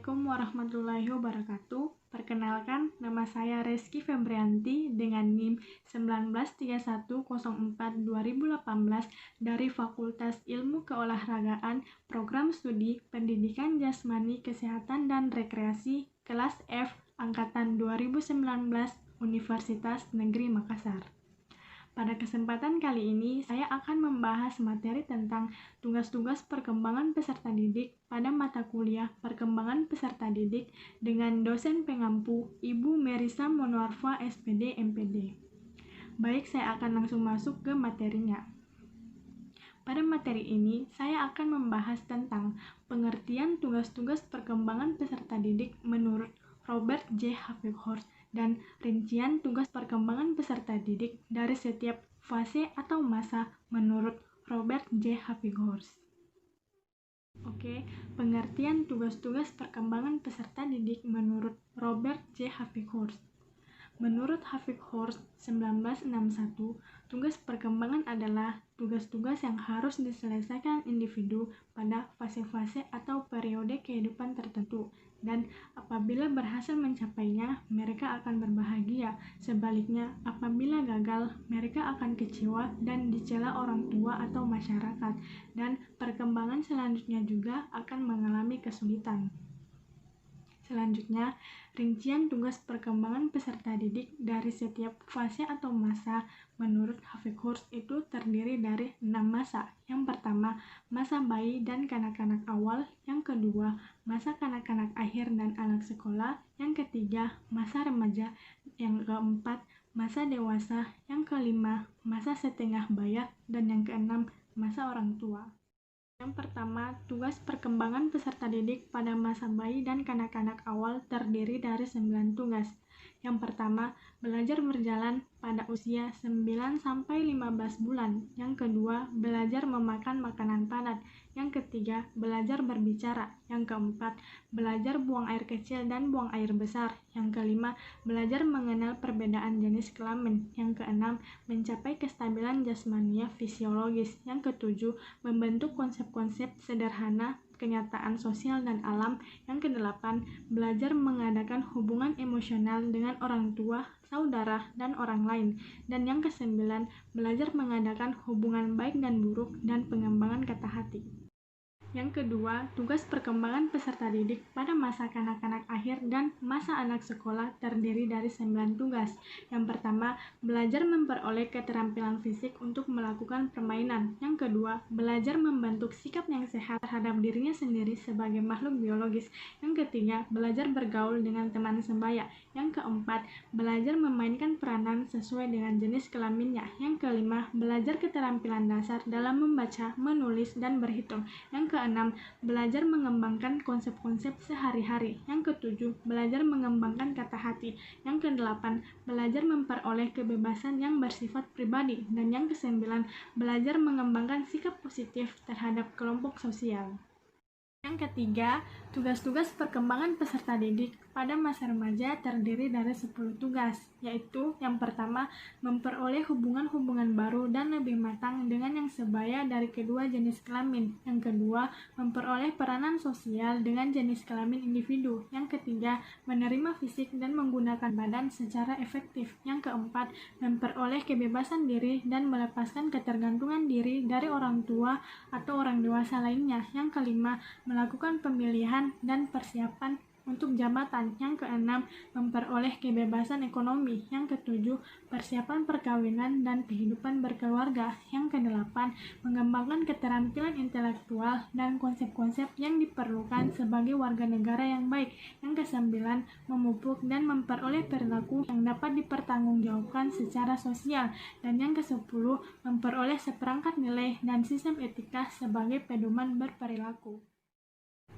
Assalamualaikum warahmatullahi wabarakatuh. Perkenalkan, nama saya Reski Febrianti dengan NIM 193104-2018 dari Fakultas Ilmu Keolahragaan, Program Studi Pendidikan Jasmani Kesehatan dan Rekreasi, kelas F, Angkatan 2019, Universitas Negeri Makassar. Pada kesempatan kali ini, saya akan membahas materi tentang tugas-tugas perkembangan peserta didik pada mata kuliah Perkembangan Peserta Didik dengan dosen pengampu Ibu Merisa Monwarfa, SPD, MPD. Baik, saya akan langsung masuk ke materinya. Pada materi ini, saya akan membahas tentang pengertian tugas-tugas perkembangan peserta didik menurut Robert J. Havighorst dan rincian tugas perkembangan peserta didik dari setiap fase atau masa menurut Robert J. Havighorst. Oke, pengertian tugas-tugas perkembangan peserta didik menurut Robert J. Havighorst. Menurut Havighorst 1961, tugas perkembangan adalah tugas-tugas yang harus diselesaikan individu pada fase-fase atau periode kehidupan tertentu, dan apabila berhasil mencapainya, mereka akan berbahagia. Sebaliknya, apabila gagal, mereka akan kecewa dan dicela orang tua atau masyarakat, dan perkembangan selanjutnya juga akan mengalami kesulitan. Selanjutnya, rincian tugas perkembangan peserta didik dari setiap fase atau masa menurut Havighorst itu terdiri dari 6 masa. Yang pertama, masa bayi dan kanak-kanak awal. Yang kedua, masa kanak-kanak akhir dan anak sekolah. Yang ketiga, masa remaja. Yang keempat, masa dewasa. Yang kelima, masa setengah baya. Dan yang keenam, masa orang tua. Yang pertama, tugas perkembangan peserta didik pada masa bayi dan kanak-kanak awal terdiri dari 9 tugas. Yang pertama, belajar berjalan pada usia 9-15 bulan. Yang kedua, belajar memakan makanan padat. Yang ketiga, belajar berbicara. Yang keempat, belajar buang air kecil dan buang air besar. Yang kelima, belajar mengenal perbedaan jenis kelamin. Yang keenam, mencapai kestabilan jasmania fisiologis. Yang ketujuh, membentuk konsep-konsep sederhana kenyataan sosial dan alam. Yang kedelapan, belajar mengadakan hubungan emosional dengan orang tua, saudara, dan orang lain. Dan yang kesembilan, belajar mengadakan hubungan baik dan buruk dan pengembangan kata hati. Yang kedua, tugas perkembangan peserta didik pada masa kanak-kanak akhir dan masa anak sekolah terdiri dari 9 tugas. Yang pertama, belajar memperoleh keterampilan fisik untuk melakukan permainan. Yang kedua, belajar membentuk sikap yang sehat terhadap dirinya sendiri sebagai makhluk biologis. Yang ketiga, belajar bergaul dengan teman sebaya. Yang keempat, belajar memainkan peranan sesuai dengan jenis kelaminnya. Yang kelima, belajar keterampilan dasar dalam membaca, menulis, dan berhitung. Yang keenam, belajar mengembangkan konsep-konsep sehari-hari. Yang ketujuh, belajar mengembangkan kata hati. Yang kedelapan, belajar memperoleh kebebasan yang bersifat pribadi. Dan yang kesembilan, belajar mengembangkan sikap positif terhadap kelompok sosial. Yang ketiga, tugas-tugas perkembangan peserta didik pada masa remaja terdiri dari 10 tugas, yaitu yang pertama, memperoleh hubungan-hubungan baru dan lebih matang dengan yang sebaya dari kedua jenis kelamin. Yang kedua, memperoleh peranan sosial dengan jenis kelamin individu. Yang ketiga, menerima fisik dan menggunakan badan secara efektif. Yang keempat, memperoleh kebebasan diri dan melepaskan ketergantungan diri dari orang tua atau orang dewasa lainnya. Yang kelima, melakukan pemilihan dan persiapan untuk jabatan. Yang keenam, memperoleh kebebasan ekonomi. Yang ketujuh, persiapan perkawinan dan kehidupan berkeluarga. Yang kedelapan, mengembangkan keterampilan intelektual dan konsep-konsep yang diperlukan sebagai warga negara yang baik. Yang kesembilan, memupuk dan memperoleh perilaku yang dapat dipertanggungjawabkan secara sosial. Dan yang kesepuluh, memperoleh seperangkat nilai dan sistem etika sebagai pedoman berperilaku.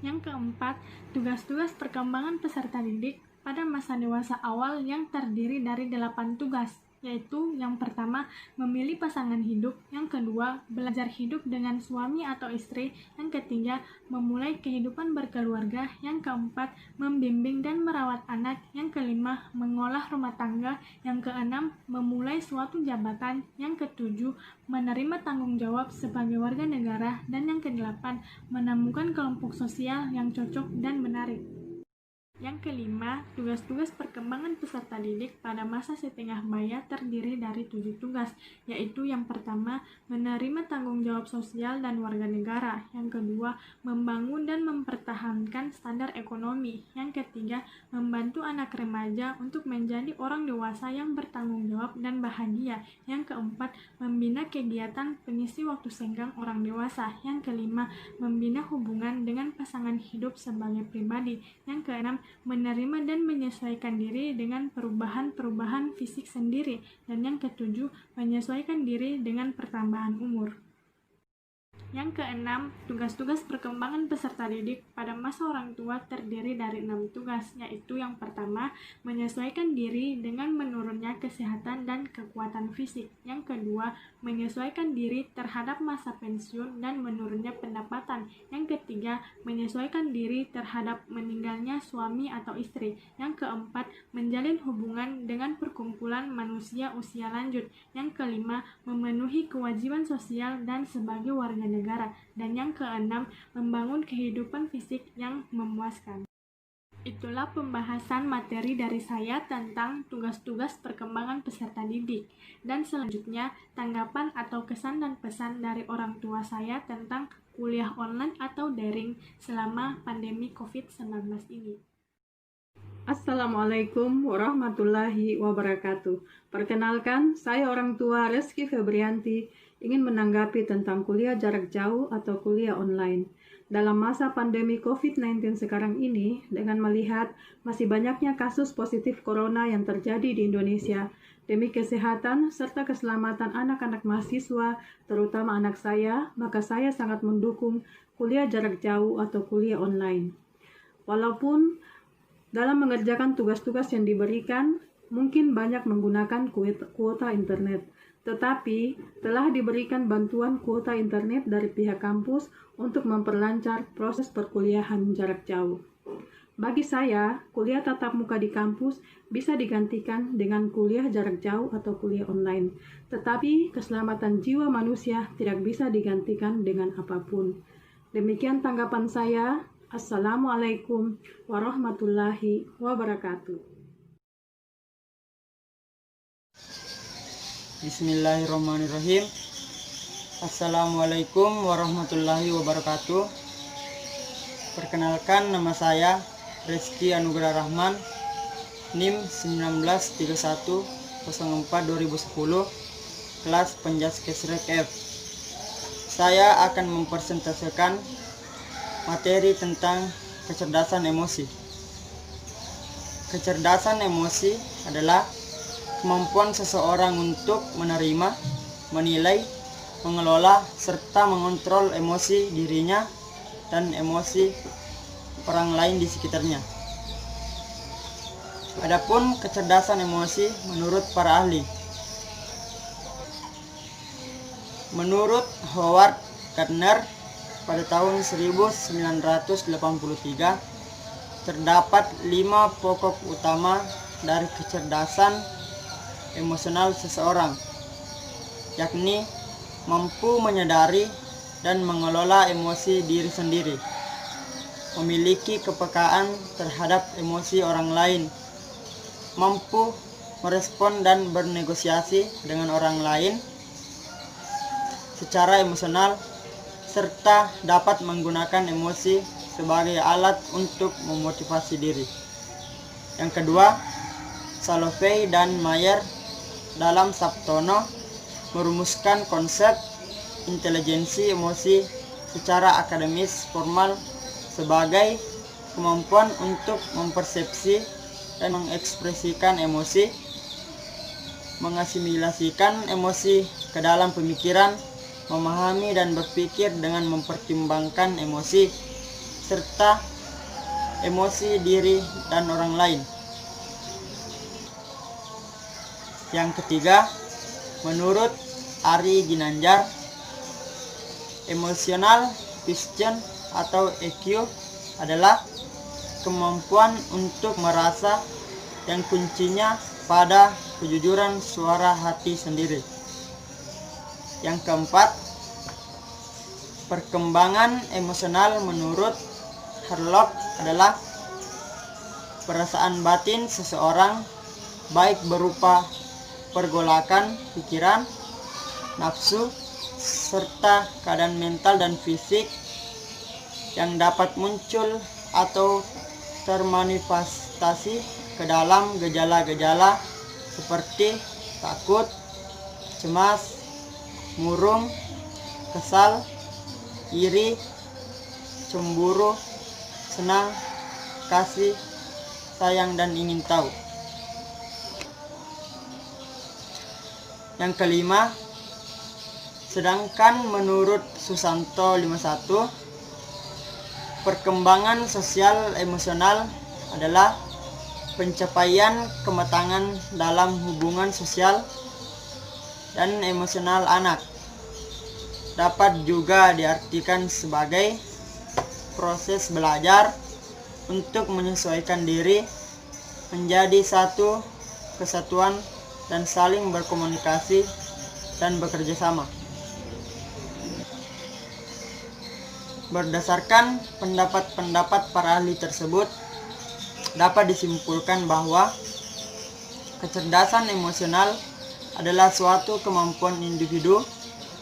Yang keempat, tugas-tugas perkembangan peserta didik pada masa dewasa awal yang terdiri dari 8 tugas, yaitu yang pertama, memilih pasangan hidup. Yang kedua, belajar hidup dengan suami atau istri. Yang ketiga, memulai kehidupan berkeluarga. Yang keempat, membimbing dan merawat anak. Yang kelima, mengolah rumah tangga. Yang keenam, memulai suatu jabatan. Yang ketujuh, menerima tanggung jawab sebagai warga negara. Dan yang kedelapan, menemukan kelompok sosial yang cocok dan menarik. Yang kelima, tugas-tugas perkembangan peserta didik pada masa setengah baya terdiri dari 7 tugas, yaitu yang pertama, menerima tanggung jawab sosial dan warga negara. Yang kedua, membangun dan mempertahankan standar ekonomi. Yang ketiga, membantu anak remaja untuk menjadi orang dewasa yang bertanggung jawab dan bahagia. Yang keempat, membina kegiatan pengisi waktu senggang orang dewasa. Yang kelima, membina hubungan dengan pasangan hidup sebagai pribadi. Yang keenam, menerima dan menyesuaikan diri dengan perubahan-perubahan fisik sendiri. Dan yang ketujuh, menyesuaikan diri dengan pertambahan umur. Yang keenam, tugas-tugas perkembangan peserta didik pada masa orang tua terdiri dari 6 tugas, yaitu yang pertama, menyesuaikan diri dengan menurunnya kesehatan dan kekuatan fisik. Yang kedua, menyesuaikan diri terhadap masa pensiun dan menurunnya pendapatan. Yang ketiga, menyesuaikan diri terhadap meninggalnya suami atau istri. Yang keempat, menjalin hubungan dengan perkumpulan manusia usia lanjut. Yang kelima, memenuhi kewajiban sosial dan sebagai warga negara. Dan yang keenam, membangun kehidupan fisik yang memuaskan. Itulah pembahasan materi dari saya tentang tugas-tugas perkembangan peserta didik. Dan selanjutnya, tanggapan atau kesan dan pesan dari orang tua saya tentang kuliah online atau daring selama pandemi COVID-19 ini. Assalamualaikum warahmatullahi wabarakatuh. Perkenalkan, saya orang tua Reski Febrianti ingin menanggapi tentang kuliah jarak jauh atau kuliah online. Dalam masa pandemi COVID-19 sekarang ini, dengan melihat masih banyaknya kasus positif corona yang terjadi di Indonesia, demi kesehatan serta keselamatan anak-anak mahasiswa, terutama anak saya, maka saya sangat mendukung kuliah jarak jauh atau kuliah online. Walaupun dalam mengerjakan tugas-tugas yang diberikan, mungkin banyak menggunakan kuota internet, tetapi telah diberikan bantuan kuota internet dari pihak kampus untuk memperlancar proses perkuliahan jarak jauh. Bagi saya, kuliah tatap muka di kampus bisa digantikan dengan kuliah jarak jauh atau kuliah online, tetapi keselamatan jiwa manusia tidak bisa digantikan dengan apapun. Demikian tanggapan saya. Assalamualaikum warahmatullahi wabarakatuh. Bismillahirrahmanirrahim. Assalamualaikum warahmatullahi wabarakatuh. Perkenalkan, nama saya Reski Anugrah Rahman, NIM 193104-2010, kelas Penjaskesrek F. Saya akan mempresentasikan materi tentang kecerdasan emosi. Kecerdasan emosi adalah kemampuan seseorang untuk menerima, menilai, mengelola, serta mengontrol emosi dirinya dan emosi orang lain di sekitarnya. Adapun kecerdasan emosi menurut para ahli. Menurut Howard Gardner, pada tahun 1983, terdapat 5 pokok utama dari kecerdasan emosional seseorang, yakni mampu menyadari dan mengelola emosi diri sendiri, memiliki kepekaan terhadap emosi orang lain, mampu merespon dan bernegosiasi dengan orang lain secara emosional, serta dapat menggunakan emosi sebagai alat untuk memotivasi diri. Yang kedua, Salovey dan Mayer dalam Sabtono merumuskan konsep intelijensi emosi secara akademis formal sebagai kemampuan untuk mempersepsi dan mengekspresikan emosi, mengasimilasikan emosi ke dalam pemikiran, memahami dan berpikir dengan mempertimbangkan emosi, serta emosi diri dan orang lain. Yang ketiga, menurut Ari Ginanjar, emotional quotient atau EQ adalah kemampuan untuk merasa yang kuncinya pada kejujuran suara hati sendiri. Yang keempat, perkembangan emosional menurut Harlock adalah perasaan batin seseorang, baik berupa pergolakan pikiran, nafsu, serta keadaan mental dan fisik yang dapat muncul atau termanifestasi ke dalam gejala-gejala seperti takut, cemas, murung, kesal, iri, cemburu, senang, kasih, sayang, dan ingin tahu. Yang kelima, sedangkan menurut Susanto 51, perkembangan sosial emosional adalah pencapaian kematangan dalam hubungan sosial dan emosional anak. Dapat juga diartikan sebagai proses belajar untuk menyesuaikan diri menjadi satu kesatuan dan saling berkomunikasi dan bekerja sama. Berdasarkan pendapat-pendapat para ahli tersebut, dapat disimpulkan bahwa kecerdasan emosional adalah suatu kemampuan individu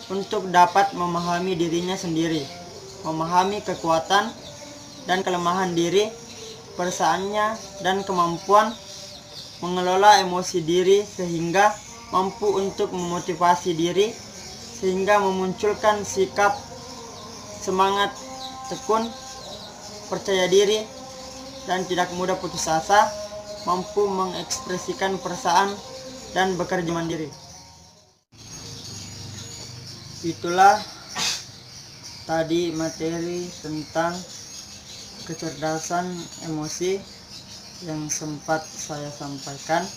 untuk dapat memahami dirinya sendiri, memahami kekuatan dan kelemahan diri, perasaannya, dan kemampuan mengelola emosi diri sehingga mampu untuk memotivasi diri, sehingga memunculkan sikap semangat, tekun, percaya diri, dan tidak mudah putus asa, mampu mengekspresikan perasaan, dan bekerja mandiri. Itulah tadi materi tentang kecerdasan emosi yang sempat saya sampaikan.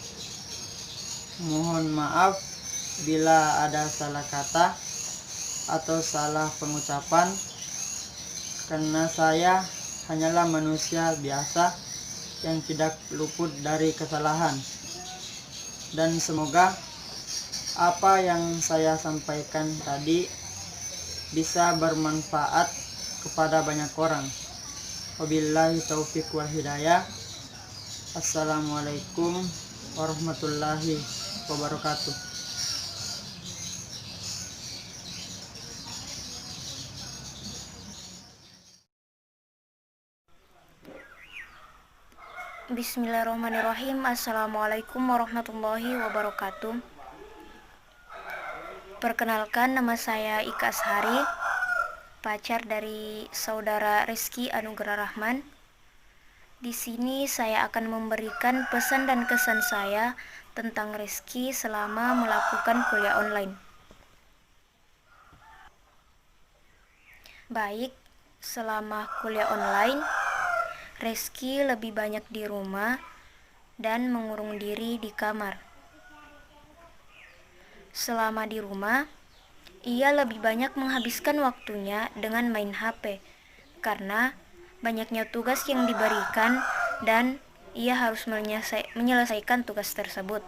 Mohon maaf bila ada salah kata atau salah pengucapan, karena saya hanyalah manusia biasa yang tidak luput dari kesalahan. Dan semoga apa yang saya sampaikan tadi bisa bermanfaat kepada banyak orang. Wabillahi taufiq wal hidayah. Assalamualaikum warahmatullahi wabarakatuh. Bismillahirrahmanirrahim. Assalamualaikum warahmatullahi wabarakatuh. Perkenalkan, nama saya Ika Ashari, pacar dari saudara Rizky Anugerah Rahman. Di sini saya akan memberikan pesan dan kesan saya tentang Rizky selama melakukan kuliah online. Baik, selama kuliah online, Rizky lebih banyak di rumah dan mengurung diri di kamar. Selama di rumah, ia lebih banyak menghabiskan waktunya dengan main HP karena banyaknya tugas yang diberikan dan ia harus menyelesaikan tugas tersebut.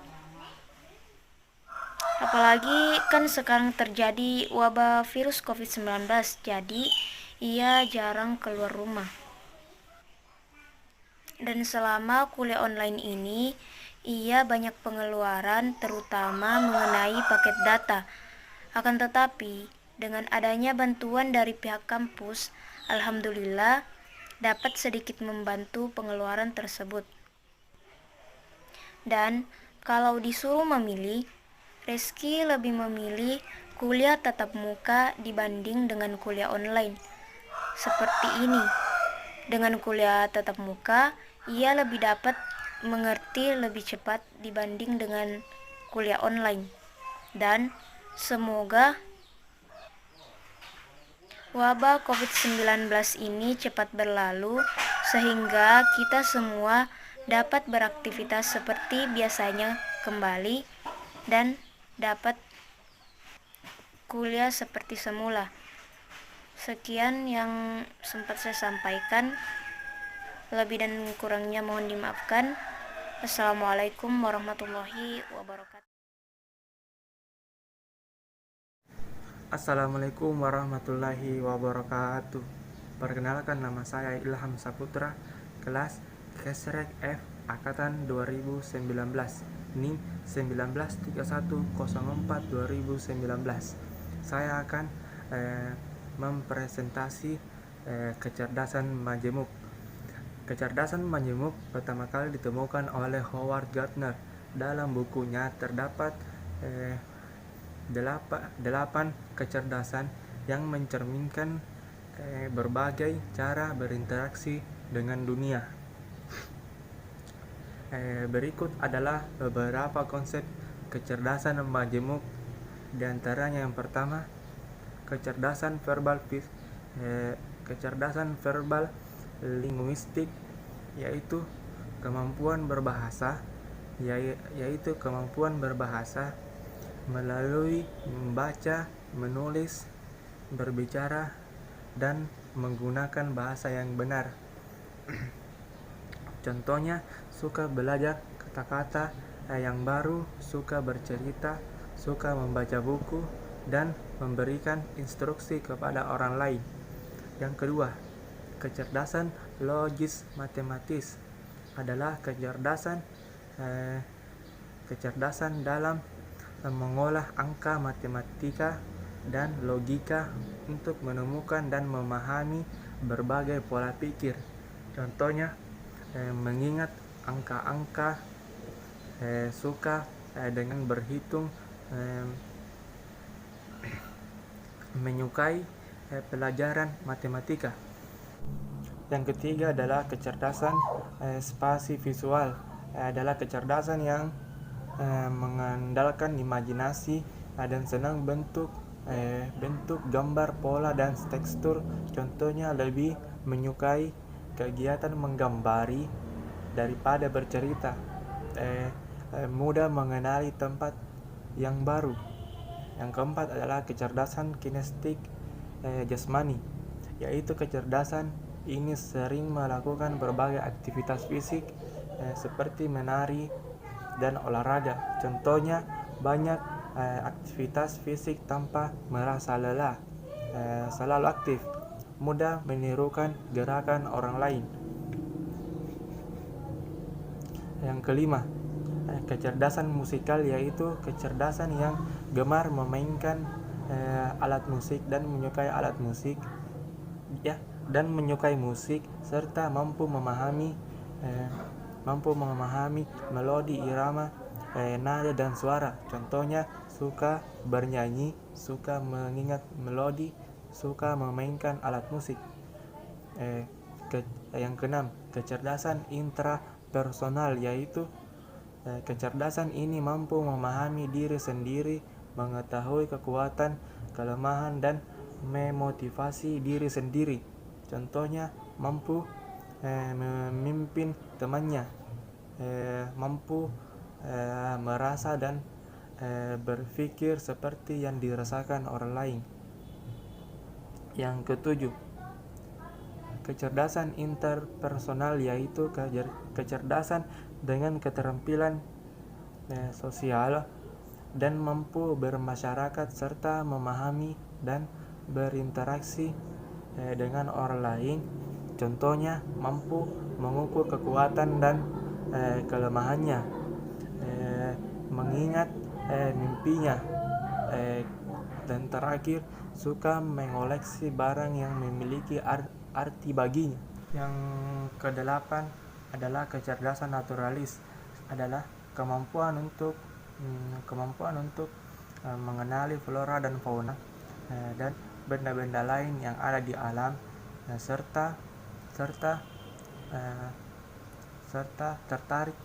Apalagi kan sekarang terjadi wabah virus COVID-19, jadi ia jarang keluar rumah. Dan selama kuliah online ini, ia banyak pengeluaran terutama mengenai paket data. Akan tetapi, dengan adanya bantuan dari pihak kampus, alhamdulillah dapat sedikit membantu pengeluaran tersebut. Dan kalau disuruh memilih, Rizky lebih memilih kuliah tatap muka dibanding dengan kuliah online. Seperti ini, dengan kuliah tatap muka, ia lebih dapat mengerti lebih cepat dibanding dengan kuliah online. Dan semoga wabah COVID-19 ini cepat berlalu sehingga kita semua dapat beraktivitas seperti biasanya kembali dan dapat kuliah seperti semula. Sekian yang sempat saya sampaikan. Lebih dan kurangnya mohon dimaafkan. Assalamualaikum warahmatullahi wabarakatuh. Assalamualaikum warahmatullahi wabarakatuh. Perkenalkan, nama saya Ilham Saputra, kelas Kesrek F Angkatan 2019 NIM 193104/2019. Saya akan mempresentasi kecerdasan majemuk. Kecerdasan majemuk pertama kali ditemukan oleh Howard Gardner. Dalam bukunya terdapat 8 kecerdasan yang mencerminkan berbagai cara berinteraksi dengan dunia. Berikut adalah beberapa konsep kecerdasan majemuk. Di antaranya yang pertama, kecerdasan verbal linguistik, yaitu kemampuan berbahasa melalui membaca, menulis, berbicara, dan menggunakan bahasa yang benar. Contohnya, suka belajar kata-kata yang baru, suka bercerita, suka membaca buku, dan memberikan instruksi kepada orang lain. Yang kedua, kecerdasan logis matematis adalah kecerdasan dalam mengolah angka matematika dan logika untuk menemukan dan memahami berbagai pola pikir. Contohnya, mengingat angka-angka, suka dengan berhitung, menyukai pelajaran matematika. Yang ketiga adalah kecerdasan spasi visual, adalah kecerdasan yang mengandalkan imajinasi dan senang bentuk gambar, pola, dan tekstur. Contohnya, lebih menyukai kegiatan menggambari daripada bercerita, mudah mengenali tempat yang baru. Yang keempat adalah kecerdasan kinestetik jasmani, yaitu kecerdasan ini sering melakukan berbagai aktivitas fisik seperti menari dan olahraga. Contohnya, banyak aktivitas fisik tanpa merasa lelah, selalu aktif, mudah menirukan gerakan orang lain. Yang kelima, kecerdasan musikal, yaitu kecerdasan yang gemar memainkan alat musik dan menyukai musik serta mampu memahami melodi, irama, nada, dan suara. Contohnya, suka bernyanyi, suka mengingat melodi, suka memainkan alat musik. Yang keenam, kecerdasan intrapersonal, yaitu kecerdasan ini mampu memahami diri sendiri, mengetahui kekuatan, kelemahan, dan memotivasi diri sendiri. Contohnya, mampu memimpin temannya, mampu merasa dan berpikir seperti yang dirasakan orang lain. Yang ketujuh, kecerdasan interpersonal, yaitu kecerdasan dengan keterampilan sosial dan mampu bermasyarakat serta memahami dan berinteraksi dengan orang lain. Contohnya, mampu mengukur kekuatan dan kelemahannya, mengingat mimpinya, dan terakhir, suka mengoleksi barang yang memiliki arti baginya. Yang kedelapan adalah kecerdasan naturalis, adalah kemampuan untuk mengenali flora dan fauna dan benda-benda lain yang ada di alam, serta tertarik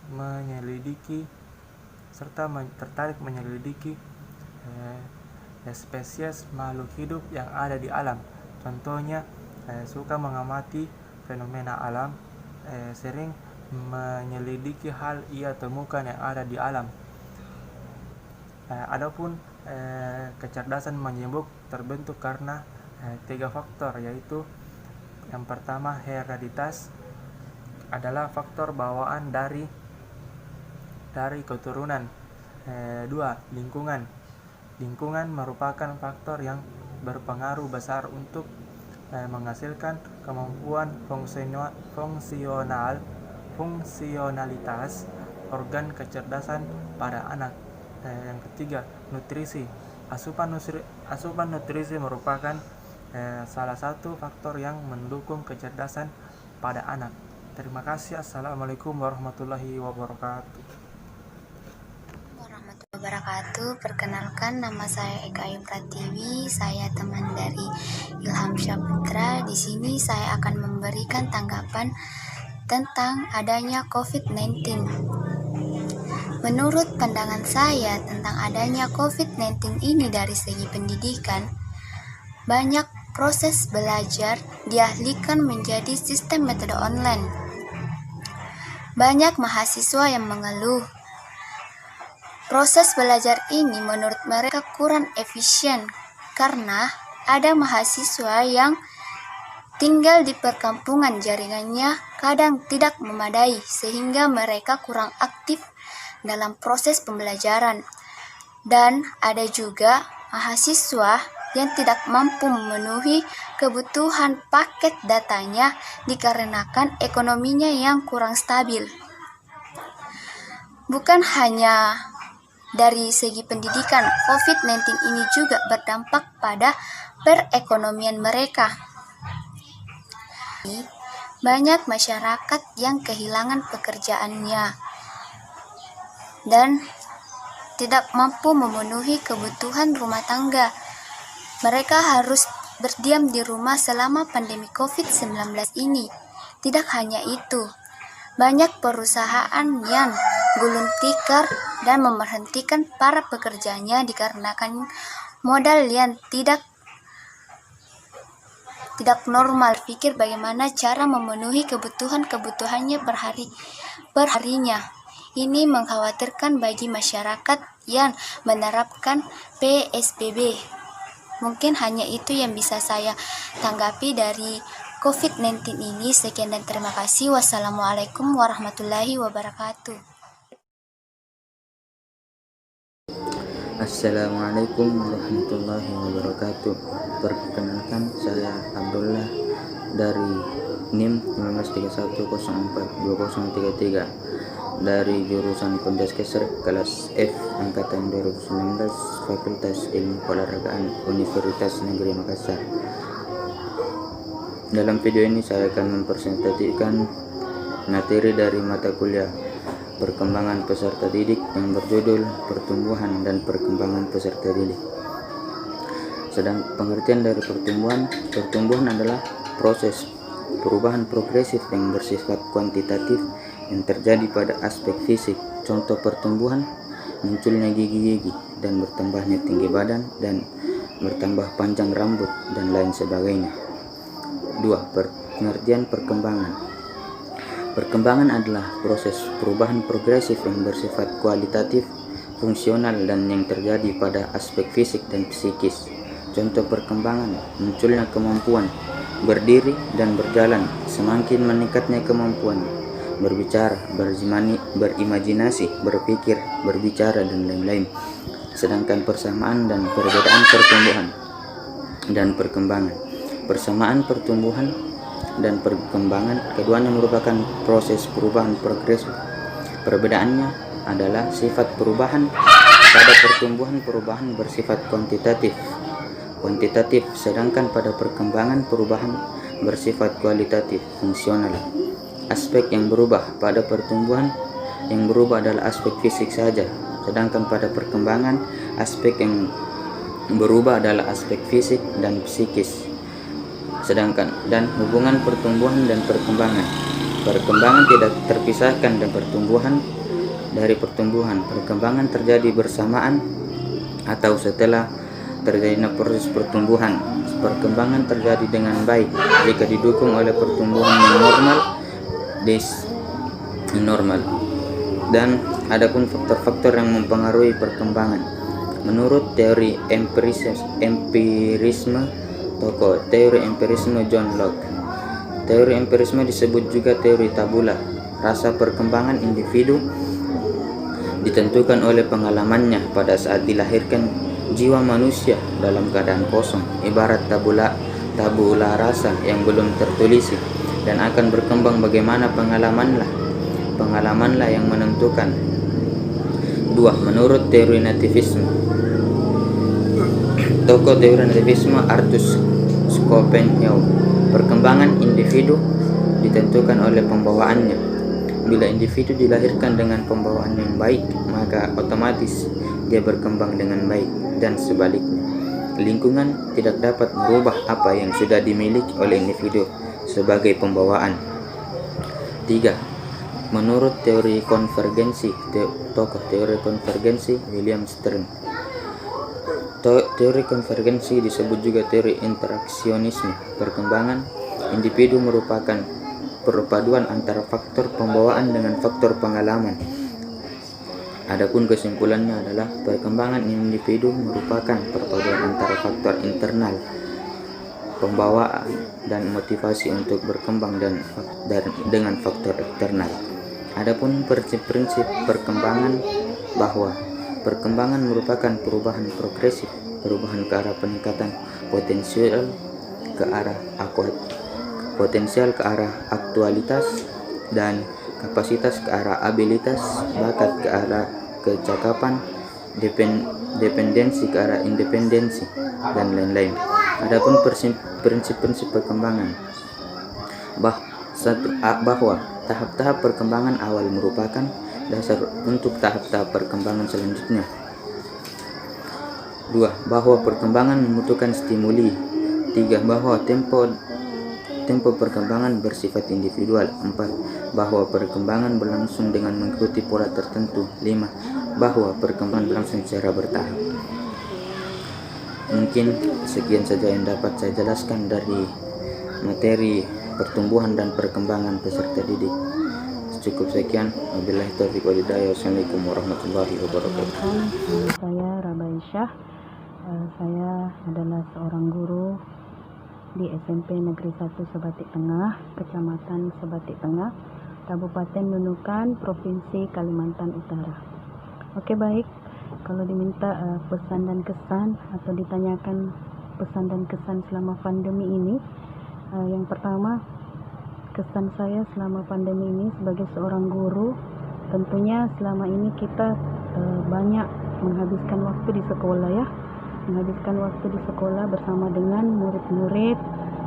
menyelidiki spesies makhluk hidup yang ada di alam. Contohnya, suka mengamati fenomena alam, sering menyelidiki hal ia temukan yang ada di alam. Adapun kecerdasan majemuk terbentuk karena 3 faktor, yaitu yang pertama, hereditas, adalah faktor bawaan dari keturunan. 2. Lingkungan merupakan faktor yang berpengaruh besar untuk menghasilkan kemampuan fungsional fungsionalitas organ kecerdasan pada anak. Yang ketiga, nutrisi. Asupan nutrisi merupakan salah satu faktor yang mendukung kecerdasan pada anak. Terima kasih. Assalamualaikum warahmatullahi wabarakatuh. Warahmatullahi wabarakatuh. Perkenalkan, nama saya Eka Ayu Pratiwi. Saya teman dari Ilham Syahputra. Di sini saya akan memberikan tanggapan tentang adanya COVID-19. Menurut pandangan saya tentang adanya COVID-19 ini dari segi pendidikan, banyak proses belajar dialihkan menjadi sistem metode online. Banyak mahasiswa yang mengeluh proses belajar ini menurut mereka kurang efisien karena ada mahasiswa yang tinggal di perkampungan, jaringannya kadang tidak memadai sehingga mereka kurang aktif dalam proses pembelajaran. Dan ada juga mahasiswa yang tidak mampu memenuhi kebutuhan paket datanya dikarenakan ekonominya yang kurang stabil. Bukan hanya dari segi pendidikan, COVID-19 ini juga berdampak pada perekonomian mereka. Banyak masyarakat yang kehilangan pekerjaannya dan tidak mampu memenuhi kebutuhan rumah tangga. Mereka harus berdiam di rumah selama pandemi COVID-19 ini. Tidak hanya itu, banyak perusahaan yang gulung tikar dan memberhentikan para pekerjanya dikarenakan modal yang tidak normal. Pikir bagaimana cara memenuhi kebutuhannya perharinya. Ini mengkhawatirkan bagi masyarakat yang menerapkan PSBB. Mungkin hanya itu yang bisa saya tanggapi dari COVID-19 ini. Sekian dan terima kasih. Wassalamualaikum warahmatullahi wabarakatuh. Assalamualaikum warahmatullahi wabarakatuh. Perkenalkan, saya Abdullah dari NIM 1931042033 dari jurusan Penjaskesar kelas F angkatan 2019 Fakultas Ilmu Keolahragaan Universitas Negeri Makassar. Dalam video ini saya akan mempresentasikan materi dari mata kuliah perkembangan peserta didik yang berjudul Pertumbuhan dan Perkembangan Peserta Didik. Sedang pengertian dari pertumbuhan adalah proses perubahan progresif yang bersifat kuantitatif yang terjadi pada aspek fisik. Contoh pertumbuhan: munculnya gigi-gigi dan bertambahnya tinggi badan dan bertambah panjang rambut dan lain sebagainya. 2. Pengertian perkembangan. Perkembangan adalah proses perubahan progresif yang bersifat kualitatif, fungsional, dan yang terjadi pada aspek fisik dan psikis. Contoh perkembangan: munculnya kemampuan berdiri dan berjalan, semakin meningkatnya kemampuan berbicara, berimajinasi, berpikir, berbicara, dan lain-lain. Sedangkan persamaan dan perbedaan pertumbuhan dan perkembangan. Persamaan pertumbuhan dan perkembangan keduanya merupakan proses perubahan progresif. Perbedaannya adalah sifat perubahan. Pada pertumbuhan, perubahan bersifat kuantitatif, sedangkan pada perkembangan perubahan bersifat kualitatif, fungsional. Aspek yang berubah pada pertumbuhan yang berubah adalah aspek fisik saja, sedangkan pada perkembangan aspek yang berubah adalah aspek fisik dan psikis. Dan hubungan pertumbuhan dan perkembangan tidak terpisahkan dan dari pertumbuhan. Perkembangan terjadi bersamaan atau setelah terjadinya proses pertumbuhan. Perkembangan terjadi dengan baik jika didukung oleh pertumbuhan yang normal. Dan adapun faktor-faktor yang mempengaruhi perkembangan menurut teori empirisme tokoh teori empirisme John Locke. Teori empirisme disebut juga teori tabula rasa. Perkembangan individu ditentukan oleh pengalamannya pada saat dilahirkan. Jiwa manusia dalam keadaan kosong ibarat tabula rasa yang belum tertulis dan akan berkembang bagaimana pengalamanlah pengalamanlah yang menentukan. 2. Menurut teori nativisme, tokoh teori nativisme Arthur Schopenhauer, perkembangan individu ditentukan oleh pembawaannya. Bila individu dilahirkan dengan pembawaan yang baik, maka otomatis dia berkembang dengan baik, dan sebaliknya. Lingkungan tidak dapat merubah apa yang sudah dimiliki oleh individu sebagai pembawaan. 3. Menurut teori konvergensi, tokoh teori konvergensi William Stern. Teori konvergensi disebut juga teori interaksionisme. Perkembangan individu merupakan perpaduan antara faktor pembawaan dengan faktor pengalaman. Adapun kesimpulannya adalah perkembangan individu merupakan perpaduan antara faktor internal pembawaan dan motivasi untuk berkembang dan dengan faktor eksternal. Adapun prinsip perkembangan bahwa perkembangan merupakan perubahan progresif, perubahan ke arah peningkatan potensial ke arah aktualitas dan kapasitas ke arah abilitas, bakat ke arah kecakapan, dependensi ke arah independensi, dan lain-lain. Adapun prinsip-prinsip perkembangan bahwa tahap-tahap perkembangan awal merupakan dasar untuk tahap-tahap perkembangan selanjutnya. 2. Bahwa perkembangan membutuhkan stimuli. 3. Bahwa tempo perkembangan bersifat individual. 4. Bahwa perkembangan berlangsung dengan mengikuti pola tertentu. 5. Bahwa perkembangan berlangsung secara bertahap. Mungkin sekian saja yang dapat saya jelaskan dari materi pertumbuhan dan perkembangan peserta didik. Cukup sekian. Wabillahi taufiq wal hidayah. Wassalamualaikum warahmatullahi wabarakatuh. Saya Rabaisyah. Saya adalah seorang guru di SMP Negeri 1 Sebatik Tengah, Kecamatan Sebatik Tengah, Kabupaten Nunukan, Provinsi Kalimantan Utara. Oke, baik. Kalau diminta pesan dan kesan atau ditanyakan pesan dan kesan selama pandemi ini, yang pertama, kesan saya selama pandemi ini sebagai seorang guru, tentunya selama ini kita banyak menghabiskan waktu di sekolah ya, menghabiskan waktu di sekolah bersama dengan murid-murid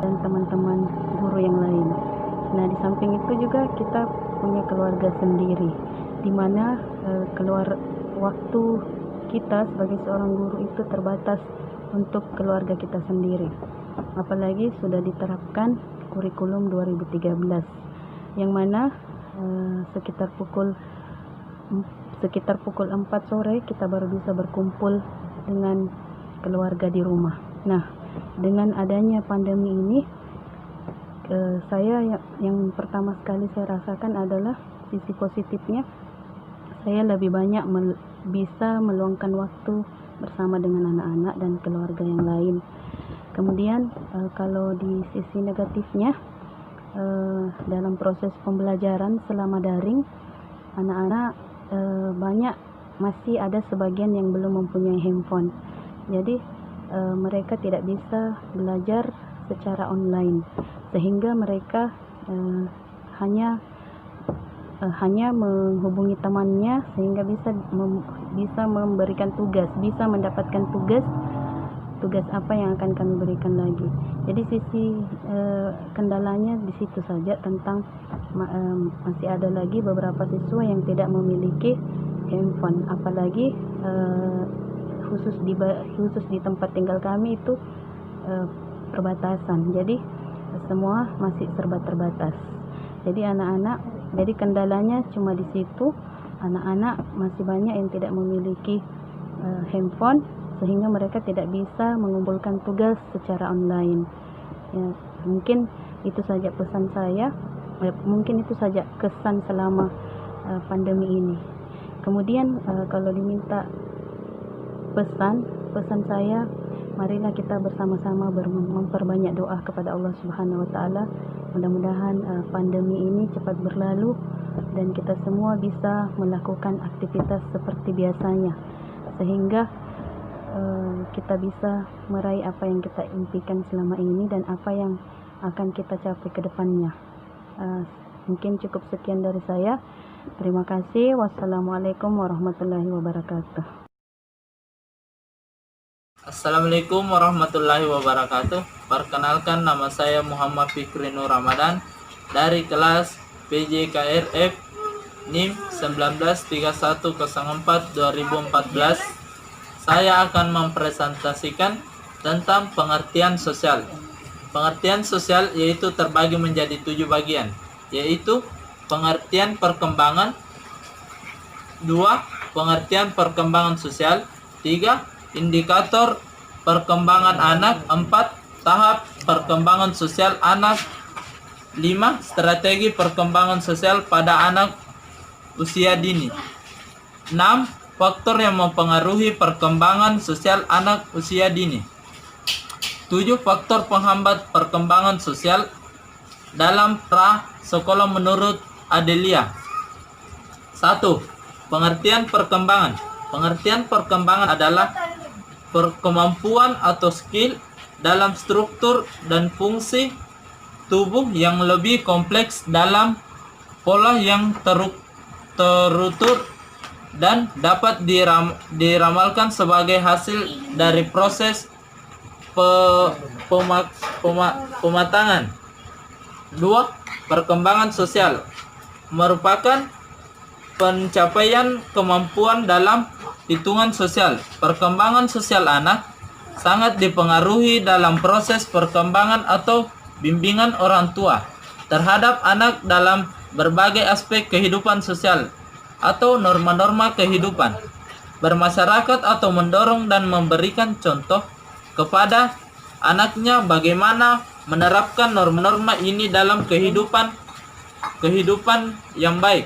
dan teman-teman guru yang lain. Nah, di samping itu juga kita punya keluarga sendiri, di mana keluar waktu kita sebagai seorang guru itu terbatas untuk keluarga kita sendiri. Apalagi sudah diterapkan kurikulum 2013, yang mana sekitar pukul 4 sore kita baru bisa berkumpul dengan keluarga di rumah. Nah, dengan adanya pandemi ini, saya yang pertama sekali saya rasakan adalah sisi positifnya. Saya lebih banyak bisa meluangkan waktu bersama dengan anak-anak dan keluarga yang lain. Kemudian kalau di sisi negatifnya, dalam proses pembelajaran selama daring, anak-anak banyak masih ada sebagian yang belum mempunyai handphone. Jadi mereka tidak bisa belajar secara online, sehingga mereka hanya menghubungi temannya sehingga bisa memberikan tugas, bisa mendapatkan tugas apa yang akan kami berikan lagi. Jadi sisi kendalanya di situ saja, tentang masih ada lagi beberapa siswa yang tidak memiliki handphone, apalagi khusus di tempat tinggal kami itu perbatasan. Jadi semua masih serba terbatas. Jadi kendalanya cuma di situ, anak-anak masih banyak yang tidak memiliki handphone, sehingga mereka tidak bisa mengumpulkan tugas secara online. Ya, mungkin itu saja pesan saya, mungkin itu saja kesan selama pandemi ini. Kemudian kalau diminta pesan saya, marilah kita bersama-sama memperbanyak doa kepada Allah Subhanahu wa taala. Mudah-mudahan pandemi ini cepat berlalu dan kita semua bisa melakukan aktivitas seperti biasanya, sehingga kita bisa meraih apa yang kita impikan selama ini dan apa yang akan kita capai ke depannya. Mungkin cukup sekian dari saya. Terima kasih. Wassalamualaikum warahmatullahi wabarakatuh. Assalamualaikum warahmatullahi wabarakatuh. Perkenalkan, nama saya Muhammad Fikri Nur Ramadan dari kelas PJKRF NIM 193104-2014. Saya akan mempresentasikan tentang pengertian sosial. Pengertian sosial yaitu terbagi menjadi 7 bagian, yaitu pengertian perkembangan, 2. Pengertian perkembangan sosial, 3. Indikator perkembangan anak, 4. Tahap perkembangan sosial anak, 5. Strategi perkembangan sosial pada anak usia dini, 6. Faktor yang mempengaruhi perkembangan sosial anak usia dini, 7. Faktor penghambat perkembangan sosial dalam pra-sekolah menurut Adelia. 1. Pengertian perkembangan. Pengertian perkembangan adalah kemampuan atau skill dalam struktur dan fungsi tubuh yang lebih kompleks dalam pola yang terutur dan dapat diramalkan sebagai hasil dari proses pematangan. 2. Perkembangan sosial merupakan pencapaian kemampuan dalam hitungan sosial. Perkembangan sosial anak sangat dipengaruhi dalam proses perkembangan atau bimbingan orang tua terhadap anak dalam berbagai aspek kehidupan sosial atau norma-norma kehidupan bermasyarakat, atau mendorong dan memberikan contoh kepada anaknya bagaimana menerapkan norma-norma ini dalam kehidupan yang baik.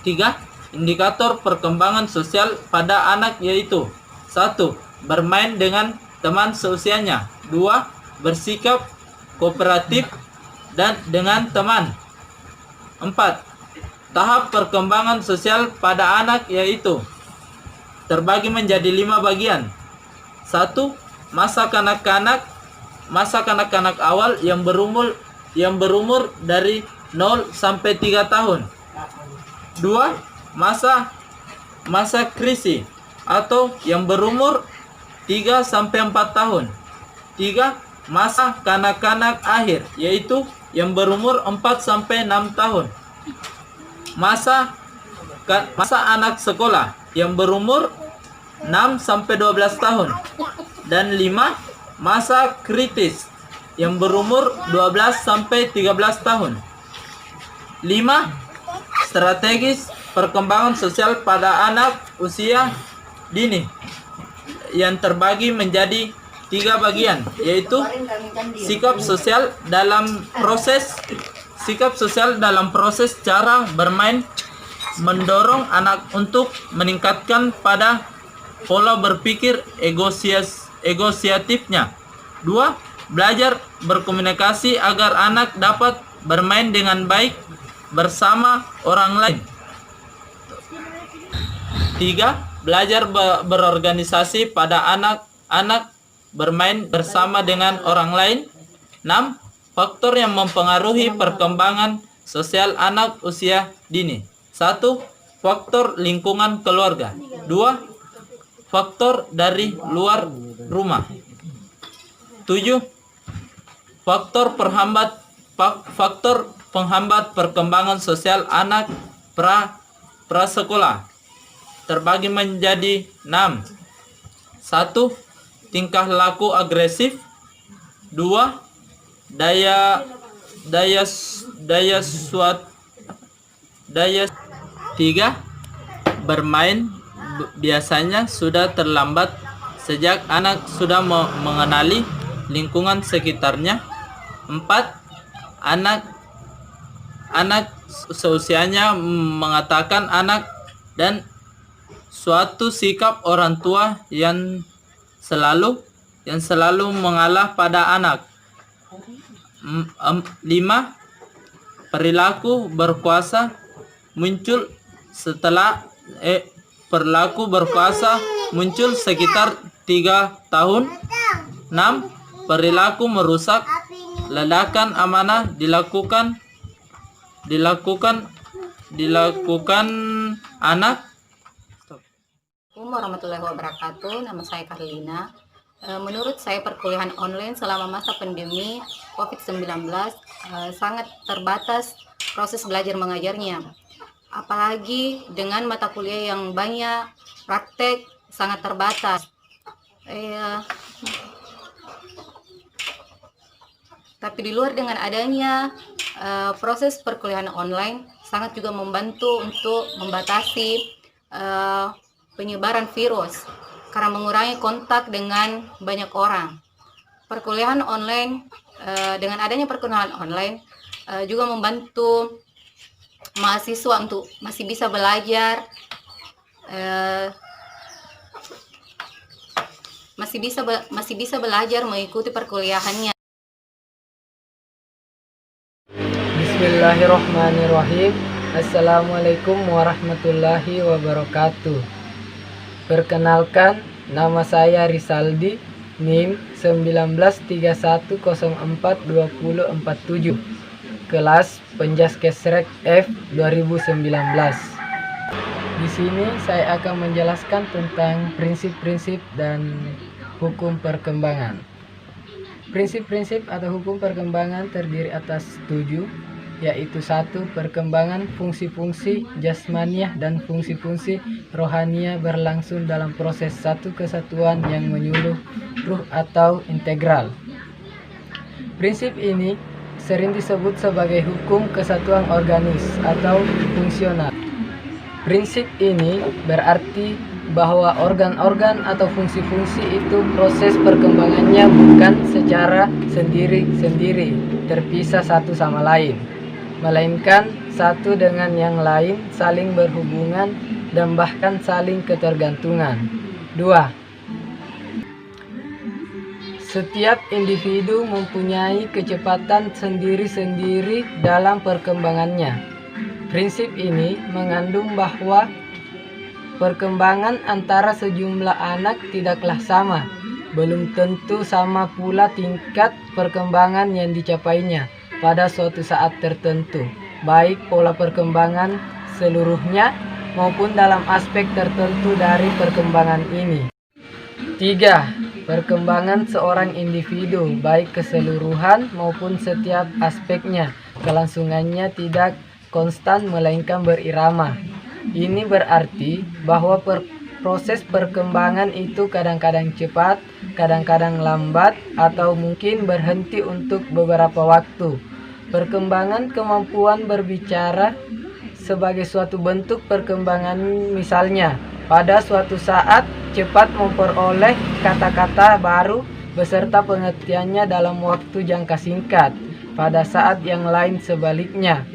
3. Indikator perkembangan sosial pada anak yaitu 1. Bermain dengan teman seusianya, 2. Bersikap kooperatif dan dengan teman, 4. Tahap perkembangan sosial pada anak yaitu terbagi menjadi 5 bagian. 1. Masa kanak-kanak. Masa kanak-kanak awal yang berumur dari 0 sampai 3 tahun. 2. Masa krisi atau yang berumur 3 sampai 4 tahun. 3. Masa kanak-kanak akhir yaitu yang berumur 4 sampai 6 tahun. Masa anak sekolah yang berumur 6 sampai 12 tahun. Dan 5. Masa kritis yang berumur 12 sampai 13 tahun. 5. Strategis perkembangan sosial pada anak usia dini yang terbagi menjadi 3 bagian, yaitu sikap sosial dalam proses cara bermain, mendorong anak untuk meningkatkan pada pola berpikir egosiatifnya. 2. Belajar berkomunikasi agar anak dapat bermain dengan baik bersama orang lain. 3. Belajar berorganisasi pada anak bermain bersama dengan orang lain. 6. Faktor yang mempengaruhi perkembangan sosial anak usia dini. 1. Faktor lingkungan keluarga. 2. Faktor dari luar rumah. 7. Faktor penghambat perkembangan sosial anak prasekolah terbagi menjadi 6. 1. Tingkah laku agresif. 2. Daya 3. Bermain biasanya sudah terlambat sejak anak sudah mengenali lingkungan sekitarnya. 4. Anak seusianya mengatakan anak dan suatu sikap orang tua yang selalu mengalah pada anak. 5. Perilaku berkuasa muncul sekitar 3 tahun. 6. Perilaku merusak ledakan amanah dilakukan dilakukan anak? Assalamualaikum warahmatullahi wabarakatuh. Nama saya Karlina. Menurut saya perkuliahan online selama masa pandemi COVID-19 sangat terbatas proses belajar mengajarnya. Apalagi dengan mata kuliah yang banyak, praktek sangat terbatas. Tapi di luar dengan adanya proses perkuliahan online sangat juga membantu untuk membatasi penyebaran virus karena mengurangi kontak dengan banyak orang. Perkuliahan online dengan adanya perkuliahan online juga membantu mahasiswa untuk masih bisa belajar, masih bisa belajar mengikuti perkuliahannya. Bismillahirrahmanirrahim. Assalamualaikum warahmatullahi wabarakatuh. Perkenalkan, nama saya Risaldi, NIM 1931042047, kelas Penjaskesrek F 2019. Di sini saya akan menjelaskan tentang prinsip-prinsip dan hukum perkembangan. Prinsip-prinsip atau hukum perkembangan terdiri atas 7, yaitu 1. Perkembangan fungsi-fungsi jasmaniah dan fungsi-fungsi rohaniah berlangsung dalam proses satu kesatuan yang menyeluruh atau integral. Prinsip ini sering disebut sebagai hukum kesatuan organis atau fungsional. Prinsip ini berarti bahwa organ-organ atau fungsi-fungsi itu proses perkembangannya bukan secara sendiri-sendiri terpisah satu sama lain, melainkan satu dengan yang lain saling berhubungan dan bahkan saling ketergantungan. 2. Setiap individu mempunyai kecepatan sendiri-sendiri dalam perkembangannya. Prinsip ini mengandung bahwa perkembangan antara sejumlah anak tidaklah sama. Belum tentu sama pula tingkat perkembangan yang dicapainya pada suatu saat tertentu, baik pola perkembangan seluruhnya maupun dalam aspek tertentu dari perkembangan ini. 3. Perkembangan seorang individu, baik keseluruhan maupun setiap aspeknya, kelangsungannya tidak konstan melainkan berirama. Ini berarti bahwa proses perkembangan itu kadang-kadang cepat, kadang-kadang lambat, atau mungkin berhenti untuk beberapa waktu. Perkembangan kemampuan berbicara sebagai suatu bentuk perkembangan, misalnya pada suatu saat cepat memperoleh kata-kata baru beserta pengertiannya dalam waktu jangka singkat, pada saat yang lain sebaliknya.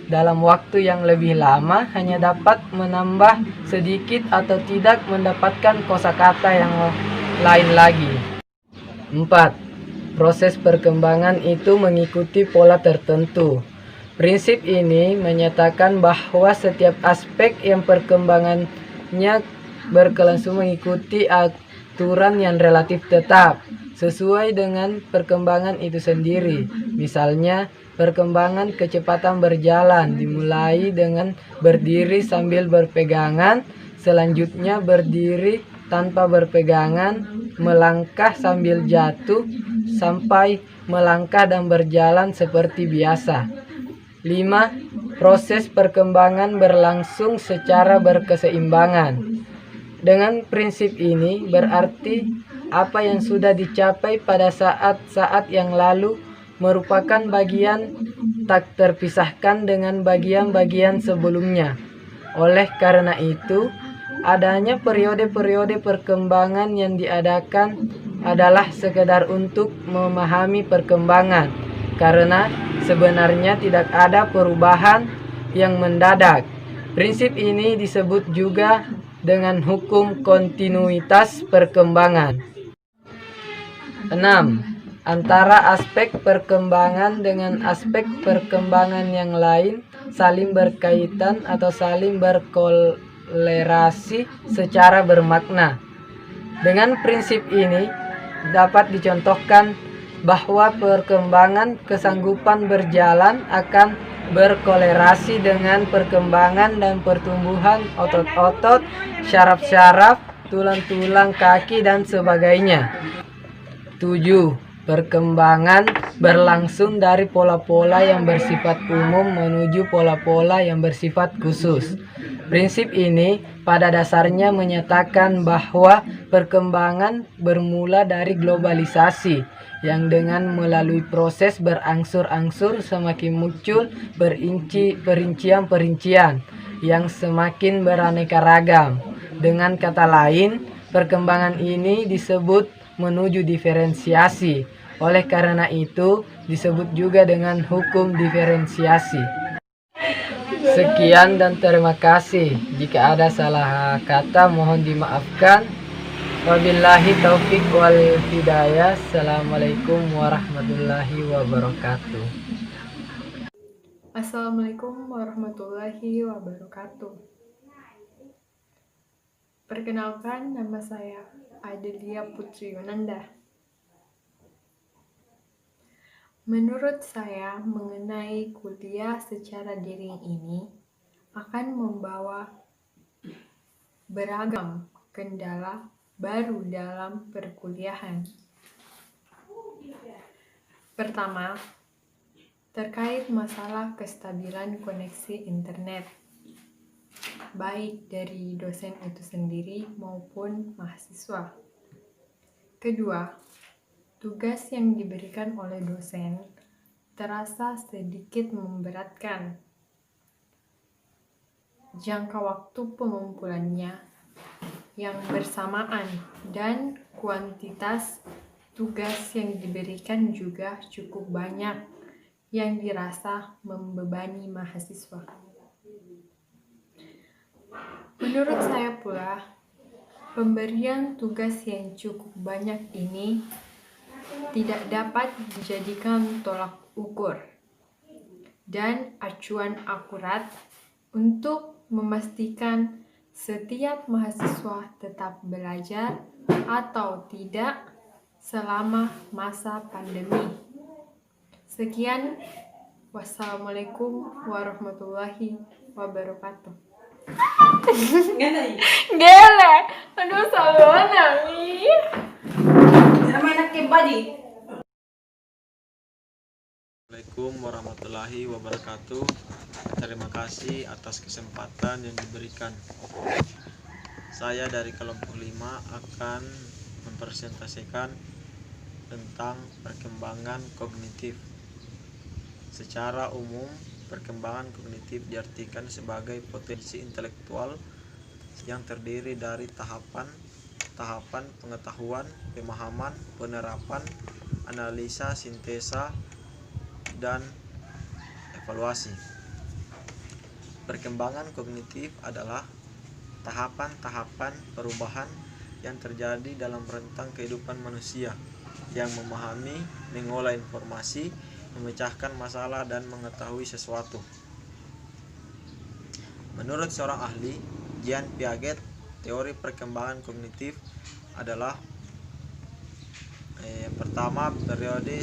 Dalam waktu yang lebih lama hanya dapat menambah sedikit atau tidak mendapatkan kosakata yang lain lagi. 4. Proses perkembangan itu mengikuti pola tertentu. Prinsip ini menyatakan bahwa setiap aspek yang perkembangannya berkelangsungan mengikuti aturan yang relatif tetap sesuai dengan perkembangan itu sendiri. Misalnya, perkembangan kecepatan berjalan dimulai dengan berdiri sambil berpegangan, selanjutnya berdiri tanpa berpegangan, melangkah sambil jatuh, sampai melangkah dan berjalan seperti biasa. 5. Proses perkembangan berlangsung secara berkeseimbangan. Dengan prinsip ini berarti apa yang sudah dicapai pada saat-saat yang lalu merupakan bagian tak terpisahkan dengan bagian-bagian sebelumnya. Oleh karena itu, adanya periode-periode perkembangan yang diadakan adalah sekedar untuk memahami perkembangan, karena sebenarnya tidak ada perubahan yang mendadak. Prinsip ini disebut juga dengan hukum kontinuitas perkembangan. 6. Antara aspek perkembangan dengan aspek perkembangan yang lain saling berkaitan atau saling berkolerasi secara bermakna. Dengan prinsip ini dapat dicontohkan bahwa perkembangan kesanggupan berjalan akan berkolerasi dengan perkembangan dan pertumbuhan otot-otot, syaraf-syaraf, tulang-tulang kaki, dan sebagainya. 7. Perkembangan berlangsung dari pola-pola yang bersifat umum menuju pola-pola yang bersifat khusus. Prinsip ini pada dasarnya menyatakan bahwa perkembangan bermula dari globalisasi yang dengan melalui proses berangsur-angsur semakin muncul perincian-perincian yang semakin beraneka ragam. Dengan kata lain, perkembangan ini disebut menuju diferensiasi. Oleh karena itu, disebut juga dengan hukum diferensiasi. Sekian dan terima kasih. Jika ada salah kata mohon dimaafkan. Wabillahi taufik wal hidayah. Assalamualaikum warahmatullahi wabarakatuh. Assalamualaikum warahmatullahi wabarakatuh. Perkenalkan, nama saya Adelia Putri Yunanda. Menurut saya, mengenai kuliah secara daring ini akan membawa beragam kendala baru dalam perkuliahan. Pertama, terkait masalah kestabilan koneksi internet, baik dari dosen itu sendiri maupun mahasiswa. Kedua, tugas yang diberikan oleh dosen terasa sedikit memberatkan. Jangka waktu pengumpulannya yang bersamaan dan kuantitas tugas yang diberikan juga cukup banyak yang dirasa membebani mahasiswa. Menurut saya pula, pemberian tugas yang cukup banyak ini tidak dapat dijadikan tolak ukur dan acuan akurat untuk memastikan setiap mahasiswa tetap belajar atau tidak selama masa pandemi. Sekian, wassalamualaikum warahmatullahi wabarakatuh. Gele, aduh salah nangis. Sama anak kembali. Assalamualaikum warahmatullahi wabarakatuh. Terima kasih atas kesempatan yang diberikan. Saya dari kelompok 5 akan mempresentasikan tentang perkembangan kognitif. Secara umum, perkembangan kognitif diartikan sebagai potensi intelektual yang terdiri dari tahapan pengetahuan, pemahaman, penerapan, analisa, sintesa, dan evaluasi. Perkembangan kognitif adalah tahapan-tahapan perubahan yang terjadi dalam rentang kehidupan manusia yang memahami, mengolah informasi, memecahkan masalah, dan mengetahui sesuatu. Menurut seorang ahli, Jean Piaget, teori perkembangan kognitif adalah pertama, periode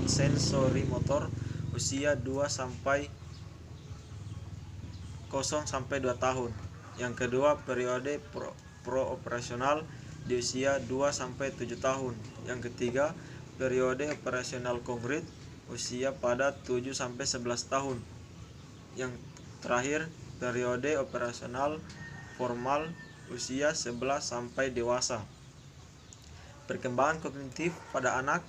sensorimotor usia 0 sampai 2 tahun. Yang kedua, periode pro-operasional di usia 2 sampai 7 tahun. Yang ketiga, periode operasional konkret usia pada 7 sampai 11 tahun. Yang terakhir, periode operasional formal usia 11 sampai dewasa. Perkembangan kognitif pada anak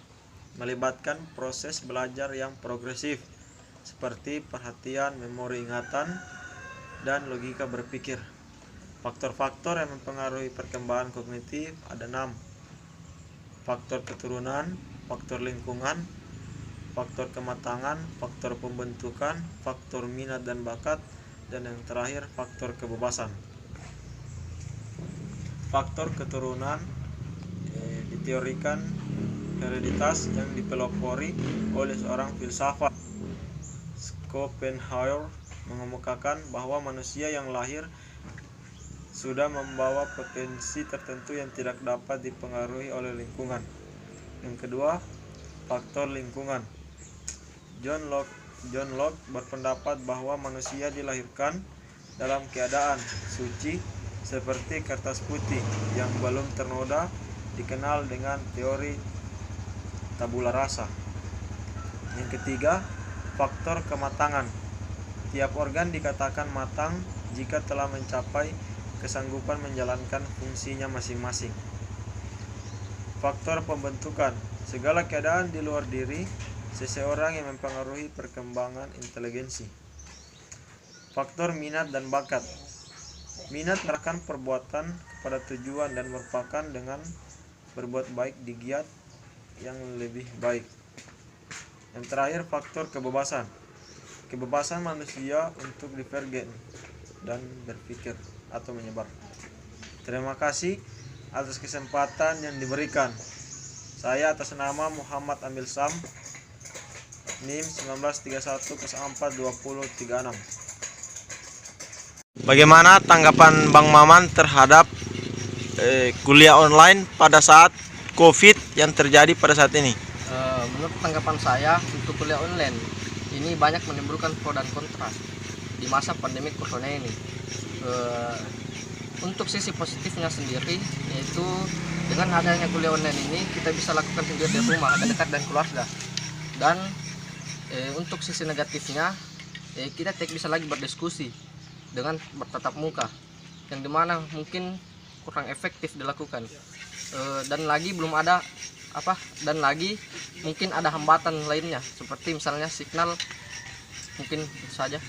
melibatkan proses belajar yang progresif seperti perhatian, memori ingatan, dan logika berpikir. Faktor-faktor yang mempengaruhi perkembangan kognitif ada 6. Faktor keturunan, faktor lingkungan, faktor kematangan, faktor pembentukan, faktor minat dan bakat, dan yang terakhir faktor kebebasan. Faktor keturunan diteorikan hereditas yang dipelopori oleh seorang filsafat. Schopenhauer mengemukakan bahwa manusia yang lahir sudah membawa potensi tertentu yang tidak dapat dipengaruhi oleh lingkungan. Yang kedua, faktor lingkungan. John Locke berpendapat bahwa manusia dilahirkan dalam keadaan suci seperti kertas putih yang belum ternoda, dikenal dengan teori tabula rasa. Yang ketiga, faktor kematangan. Tiap organ dikatakan matang jika telah mencapai kesanggupan menjalankan fungsinya masing-masing. Faktor pembentukan. Segala keadaan di luar diri seseorang yang mempengaruhi perkembangan inteligensi. Faktor minat dan bakat. Minat merupakan perbuatan kepada tujuan dan merupakan dengan berbuat baik di giat yang lebih baik. Yang terakhir, faktor kebebasan. Kebebasan manusia untuk divergen dan berpikir atau menyebar. Terima kasih atas kesempatan yang diberikan. Saya atas nama Muhammad Amil Sam, NIM 1931/42036. Bagaimana tanggapan Bang Maman terhadap kuliah online pada saat COVID yang terjadi pada saat ini? Menurut tanggapan saya untuk kuliah online ini banyak menimbulkan pro dan kontra di masa pandemi corona ini. Untuk sisi positifnya sendiri, yaitu dengan adanya kuliah online ini kita bisa lakukan sendiri di rumah, dekat dan keluarga. Dan untuk sisi negatifnya, kita tidak bisa lagi berdiskusi dengan bertatap muka, yang dimana mungkin kurang efektif dilakukan. Dan lagi belum ada dan lagi mungkin ada hambatan lainnya, seperti misalnya signal, mungkin itu saja.